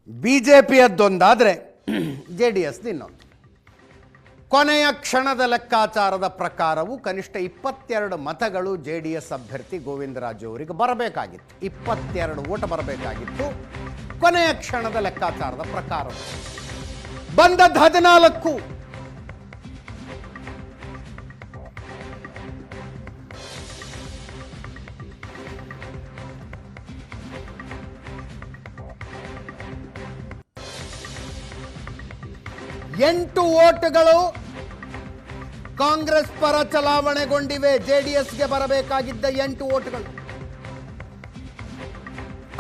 ಬಿಜೆಪಿಯದ್ದೊಂದಾದರೆ J D ಎಸ್ದು ಇನ್ನೊಂದು. ಕೊನೆಯ ಕ್ಷಣದ ಲೆಕ್ಕಾಚಾರದ ಪ್ರಕಾರವೂ ಕನಿಷ್ಠ 22 ಮತಗಳು ಜೆ ಡಿ ಎಸ್ ಅಭ್ಯರ್ಥಿ ಗೋವಿಂದರಾಜು ಅವರಿಗೆ ಬರಬೇಕಾಗಿತ್ತು. 22 ಓಟ್ ಬರಬೇಕಾಗಿತ್ತು ಕೊನೆಯ ಕ್ಷಣದ ಲೆಕ್ಕಾಚಾರದ ಪ್ರಕಾರ. ಬಂದದ್ದು 14. ಎಂಟು ಓಟ್ಗಳು ಕಾಂಗ್ರೆಸ್ ಪರ ಚಲಾವಣೆಗೊಂಡಿವೆ. ಜೆಡಿಎಸ್ಗೆ ಬರಬೇಕಾಗಿದ್ದ 8 ಓಟ್ಗಳು.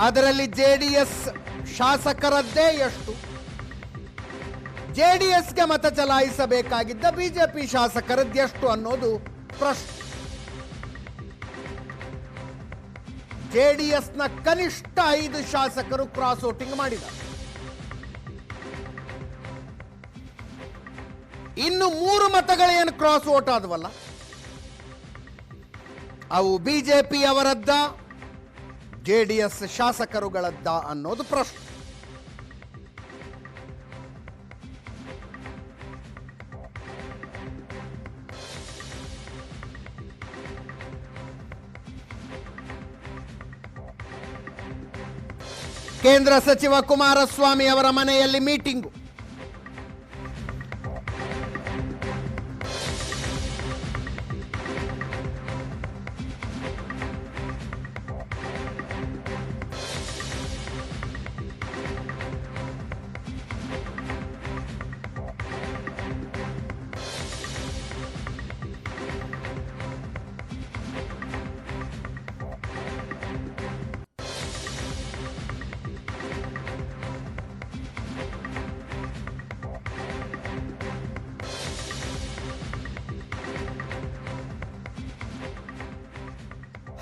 ಅದರಲ್ಲಿ ಜೆಡಿಎಸ್ ಶಾಸಕರದ್ದೇ ಎಷ್ಟು, ಜೆಡಿಎಸ್ಗೆ ಮತ ಚಲಾಯಿಸಬೇಕಾಗಿದ್ದ ಬಿಜೆಪಿ ಶಾಸಕರದ್ದೆಷ್ಟು ಅನ್ನೋದು ಪ್ರಶ್ನೆ. ಜೆಡಿಎಸ್ನ ಕನಿಷ್ಠ 5 ಶಾಸಕರು ಕ್ರಾಸ್ ವೋಟಿಂಗ್ ಮಾಡಿದ್ದಾರೆ. ಇನ್ನು 3 ಮತಗಳೇನು ಕ್ರಾಸ್ ವೋಟ್ ಆದವಲ್ಲ, ಅವು ಬಿಜೆಪಿ ಅವರದ್ದ, ಜೆಡಿಎಸ್ ಶಾಸಕರುಗಳದ್ದ ಅನ್ನೋದು ಪ್ರಶ್ನೆ. ಕೇಂದ್ರ ಸಚಿವ ಕುಮಾರಸ್ವಾಮಿ ಅವರ ಮನೆಯಲ್ಲಿ ಮೀಟಿಂಗು.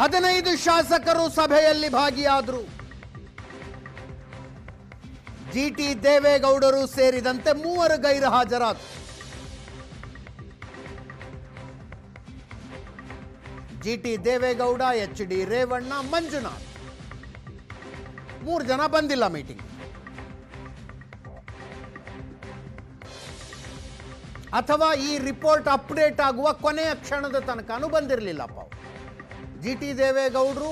ಹದಿನೈದು ಶಾಸಕರು ಸಭೆಯಲ್ಲಿ ಭಾಗಿಯಾದರು. ಜಿಟಿ ದೇವೇಗೌಡರು ಸೇರಿದಂತೆ 3 ಗೈರು ಹಾಜರಾದರು. ಜಿಟಿ ದೇವೇಗೌಡ, ಎಚ್ ಡಿ ರೇವಣ್ಣ, ಮಂಜುನಾಥ್ 3 ಜನ ಬಂದಿಲ್ಲ ಮೀಟಿಂಗ್. ಅಥವಾ ಈ ರಿಪೋರ್ಟ್ ಅಪ್ಡೇಟ್ ಆಗುವ ಕೊನೆಯ ಕ್ಷಣದ ತನಕನೂ ಬಂದಿರಲಿಲ್ಲಪ್ಪ. ಜಿಟಿ ದೇವೇಗೌಡರು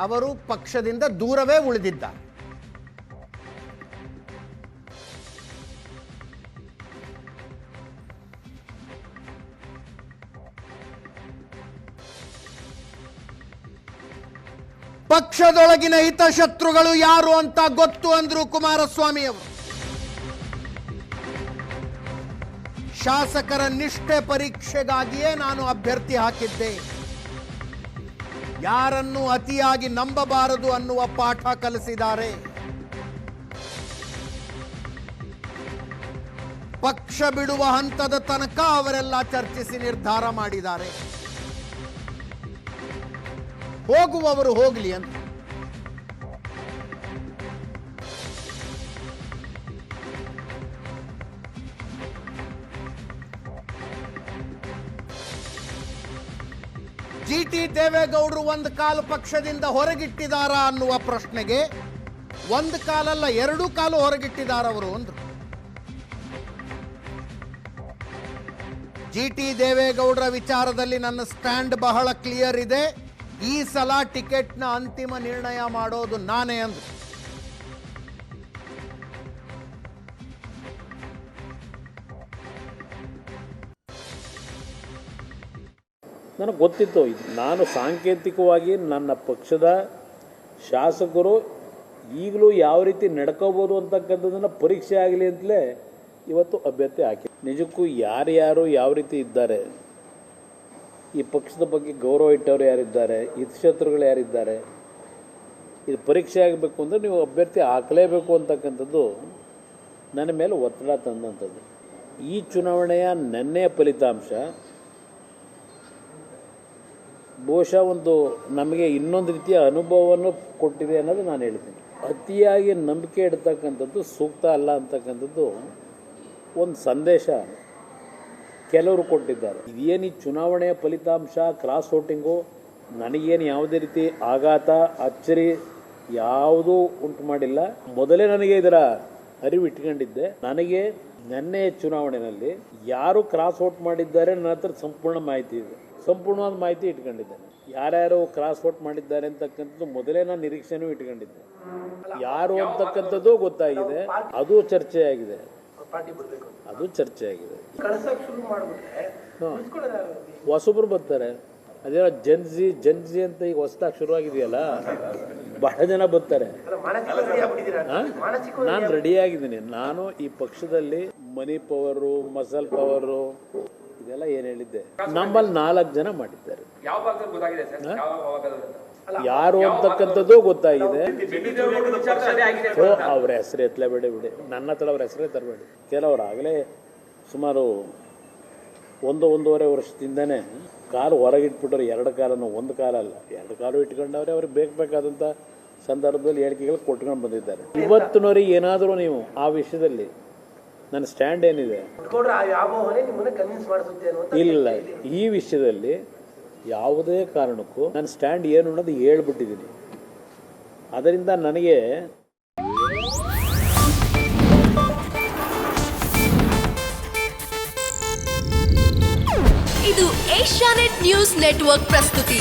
ಅವರು ಪಕ್ಷದಿಂದ ದೂರವೇ ಉಳಿದಿದ್ದಾರೆ. ಪಕ್ಷದೊಳಗಿನ ಹಿತಶತ್ರುಗಳು ಯಾರು ಅಂತ ಗೊತ್ತು ಅಂದ್ರು ಕುಮಾರಸ್ವಾಮಿ ಅವರು. ಶಾಸಕರ ನಿಷ್ಠೆ ಪರೀಕ್ಷೆಗಾಗಿಯೇ ನಾನು ಅಭ್ಯರ್ಥಿ ಹಾಕಿದ್ದೆ, ಯಾರನ್ನು ಅತಿಯಾಗಿ ನಂಬಬಾರದು ಅನ್ನುವ ಪಾಠ ಕಲಿಸಿದ್ದಾರೆ. ಪಕ್ಷ ಬಿಡುವ ಹಂತದ ತನಕ ಅವರೆಲ್ಲ ಚರ್ಚಿಸಿ ನಿರ್ಧಾರ ಮಾಡಿದ್ದಾರೆ. ಹೋಗುವವರು ಹೋಗಲಿ ಅಂತ. ಜಿಟಿ ದೇವೇಗೌಡರು ಒಂದು ಕಾಲು ಪಕ್ಷದಿಂದ ಹೊರಗಿಟ್ಟಿದಾರ ಅನ್ನುವ ಪ್ರಶ್ನೆಗೆ ಒಂದು ಕಾಲಲ್ಲ 2 ಕಾಲು ಹೊರಗಿಟ್ಟಿದ್ದಾರೆ ಅವರು ಅಂದ್ರು. ಜಿಟಿ ದೇವೇಗೌಡರ ವಿಚಾರದಲ್ಲಿ ನನ್ನ ಸ್ಟ್ಯಾಂಡ್ ಬಹಳ ಕ್ಲಿಯರ್ ಇದೆ. ಈ ಸಲ ಟಿಕೆಟ್ನ ಅಂತಿಮ ನಿರ್ಣಯ ಮಾಡೋದು ನಾನೇ ಅಂದ್ರು. ನನಗೆ ಗೊತ್ತಿತ್ತು. ನಾನು ಸಾಂಕೇತಿಕವಾಗಿ ನನ್ನ ಪಕ್ಷದ ಶಾಸಕರು ಈಗಲೂ ಯಾವ ರೀತಿ ನಡ್ಕೋಬೋದು ಅಂತಕ್ಕಂಥದ್ದನ್ನು ಪರೀಕ್ಷೆ ಆಗಲಿ ಅಂತಲೇ ಇವತ್ತು ಅಭ್ಯರ್ಥಿ ಹಾಕಿ. ನಿಜಕ್ಕೂ ಯಾರ್ಯಾರು ಯಾವ ರೀತಿ ಇದ್ದಾರೆ, ಈ ಪಕ್ಷದ ಬಗ್ಗೆ ಗೌರವ ಇಟ್ಟವರು ಯಾರಿದ್ದಾರೆ, ಹಿತಶತ್ರುಗಳು ಯಾರಿದ್ದಾರೆ, ಇದು ಪರೀಕ್ಷೆ ಆಗಬೇಕು ಅಂದರೆ ನೀವು ಅಭ್ಯರ್ಥಿ ಹಾಕಲೇಬೇಕು ಅಂತಕ್ಕಂಥದ್ದು ನನ್ನ ಮೇಲೆ ಒತ್ತಡ ತಂದಂಥದ್ದು. ಈ ಚುನಾವಣೆಯ ನೆನ್ನೆಯ ಫಲಿತಾಂಶ ಬಹುಶಃ ಒಂದು ನಮಗೆ ಇನ್ನೊಂದು ರೀತಿಯ ಅನುಭವವನ್ನು ಕೊಟ್ಟಿದೆ ಅನ್ನೋದು ನಾನು ಹೇಳ್ತೀನಿ. ಅತಿಯಾಗಿ ನಂಬಿಕೆ ಇಡ್ತಕ್ಕಂಥದ್ದು ಸೂಕ್ತ ಅಲ್ಲ ಅಂತಕ್ಕಂಥದ್ದು ಒಂದು ಸಂದೇಶ ಕೆಲವರು ಕೊಟ್ಟಿದ್ದಾರೆ. ಇದೇನು ಈ ಚುನಾವಣೆಯ ಫಲಿತಾಂಶ ಕ್ರಾಸ್ ವೋಟಿಂಗು ನನಗೇನು ಯಾವುದೇ ರೀತಿ ಆಘಾತ ಅಚ್ಚರಿ ಯಾವುದೂ ಉಂಟು ಮಾಡಿಲ್ಲ. ಮೊದಲೇ ನನಗೆ ಇದರ ಅರಿವು ಇಟ್ಕೊಂಡಿದ್ದೆ. ನನಗೆ ನಿನ್ನೆ ಚುನಾವಣೆಯಲ್ಲಿ ಯಾರು ಕ್ರಾಸ್ ಔಟ್ ಮಾಡಿದ್ದಾರೆ ನನ್ನ ಹತ್ರ ಸಂಪೂರ್ಣ ಮಾಹಿತಿ ಇದೆ. ಸಂಪೂರ್ಣವಾದ ಮಾಹಿತಿ ಇಟ್ಕೊಂಡಿದ್ದೇನೆ. ಯಾರ್ಯಾರು ಕ್ರಾಸ್ ಔಟ್ ಮಾಡಿದ್ದಾರೆ ಅಂತಕ್ಕಂಥದ್ದು ಮೊದಲೇ ನಾನು ನಿರೀಕ್ಷೆನೂ ಇಟ್ಕೊಂಡಿದ್ದೆ. ಯಾರು ಅಂತಕ್ಕಂಥದ್ದು ಗೊತ್ತಾಗಿದೆ. ಅದು ಚರ್ಚೆ ಆಗಿದೆ. ಹೊಸಬ್ರು ಬರ್ತಾರೆ. ಅದೇ ಜನ್ಜಿ ಅಂತ ಈಗ ಹೊಸದಾಗಿ ಶುರುವಾಗಿದೆಯಲ್ಲ, ಬಹಳ ಜನ ಬರ್ತಾರೆ. ನಾನು ರೆಡಿಯಾಗಿದ್ದೀನಿ. ನಾನು ಈ ಪಕ್ಷದಲ್ಲಿ ಮನಿ ಪವರು, ಮಸಲ್ ಪವರು ಇದೆಲ್ಲ ಏನು ಹೇಳಿದ್ದೆ, ನಮ್ಮಲ್ಲಿ 4 ಜನ ಮಾಡಿದ್ದಾರೆ. ಯಾರು ಅಂತಕ್ಕಂಥದ್ದು ಗೊತ್ತಾಗಿದೆ. ಅವ್ರ ಹೆಸರು ಎತ್ತಲೇಬೇಡಿ ಬಿಡಿ, ನನ್ನ ಹತ್ರ ಅವ್ರ ಹೆಸರೇ ತರಬೇಡಿ. ಕೆಲವರು ಆಗಲೇ ಸುಮಾರು 1-1.5 ವರ್ಷದಿಂದನೇ ಕಾರು ಹೊರಗಿಟ್ಬಿಟ್ಟವ್ರು. 2 ಕಾಲನ್ನು, 1 ಕಾಲಲ್ಲ 2 ಕಾಲು ಇಟ್ಕೊಂಡವ್ರೆ. ಅವ್ರಿಗೆ ಬೇಕಾದಂಥ ಸಂದರ್ಭದಲ್ಲಿ ಹೇಳಿಕೆಗಳು ಕೊಟ್ಕೊಂಡು ಬಂದಿದ್ದಾರೆ. ಇವತ್ತಿನವರಿಗೆ ಏನಾದರೂ ನೀವು ಆ ವಿಷಯದಲ್ಲಿ ನನ್ನ ಸ್ಟ್ಯಾಂಡ್ ಏನಿದೆ ಇಲ್ಲ, ಈ ವಿಷಯದಲ್ಲಿ ಯಾವುದೇ ಕಾರಣಕ್ಕೂ ನನ್ನ ಸ್ಟ್ಯಾಂಡ್ ಏನು ಅನ್ನೋದು ಹೇಳ್ಬಿಟ್ಟಿದ್ದೀನಿ. ಅದರಿಂದ ನನಗೆ ಇದು ಏಷ್ಯಾನೆಟ್ ನ್ಯೂಸ್ ನೆಟ್ವರ್ಕ್ ಪ್ರಸ್ತುತಿ.